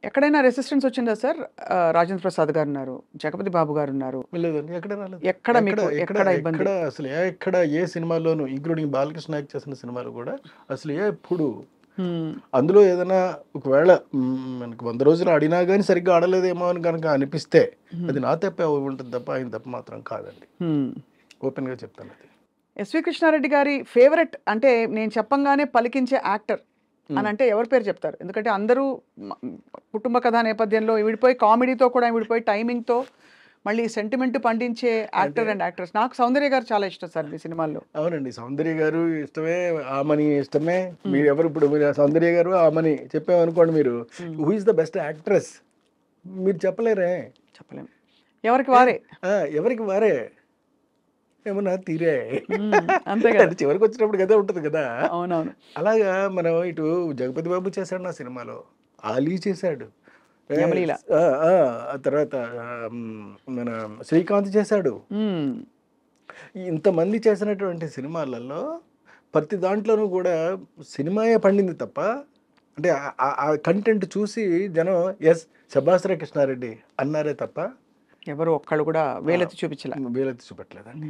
ఎక్కడైనా రెసిస్టెన్స్ వచ్చిందా సార్? రాజేంద్ర ప్రసాద్ గారున్నారు, జగపతి బాబు గారున్నారు. లేదండి, ఎక్కడ రాలేదు. ఎక్కడ ఎక్కడ మీకు ఎక్కడ ఎక్కడ ఇబ్బంది? ఎక్కడ అసలు ఎక్కడ ఏ సినిమాలోనూ, ఇంక్లూడింగ్ బాలకృష్ణ యాక్ట్ చేసిన సినిమాలు కూడా అసలు ఎప్పుడు హ్మ్. అందులో ఏదైనా ఒకవేళ మనకు 100 రోజులు ఆడినా కానీ సరిగ్గా ఆడలేదేమో అని కనుక అనిపిస్తే అది నా తప్పే ఉంటుంది తప్ప ఆయన తప్ప మాత్రం కాదండి. హ్మ్. ఓపెన్గా చెప్తాను అది. ఎస్వి కృష్ణారెడ్డి గారి ఫేవరెట్ అంటే నేను చెప్పంగానే పలికించే యాక్టర్ అని అంటే ఎవరి పేరు చెప్తారు? ఎందుకంటే అందరూ మ- కుటుంబ కథా నేపథ్యంలో విడిపోయి కామెడీతో కూడా విడిపోయి టైమింగ్తో మళ్ళీ సెంటిమెంట్ పండించే అంటే యాక్టర్ అండ్ యాక్ట్రెస్. నాకు సౌందర్య గారు చాలా ఇష్టం సార్ మీ సినిమాల్లో. అవునండి, సౌందర్య గారు ఇష్టమే, ఆమని ఇష్టమే. మీరు ఎవరు ఇప్పుడు మీరు సౌందర్య గారు ఆమని చెప్పామనుకోండి, మీరు who is the best actress మీరు చెప్పలేరే. చెప్పలేము, ఎవరికి వారే. ఆ, ఎవరికి వారే ఏమన్నా తీరే అంతే కదా. అది చివరికి వచ్చినప్పుడు కదా ఉంటుంది కదా. అవునవును. అలాగా మనం ఇటు జగపతి బాబు చేశాడు నా సినిమాలో, ఆలీ చేశాడు, ఏ, యమలీల. ఆ, ఆ, ఆ తర్వాత మన శ్రీకాంత్ చేశాడు. మ్మ్. ఇంతమంది చేసినటువంటి సినిమాలలో ప్రతి దాంట్లోనూ కూడా సినిమాయే పండింది తప్ప, అంటే ఆ కంటెంట్ చూసి జనం ఎస్ శభాస్ రే కృష్ణారెడ్డి అన్నారే తప్ప ఎవరు ఒక్కళ్ళు కూడా వేలెత్తి చూపించలే. వీలైతే చూపెట్టలేదండి.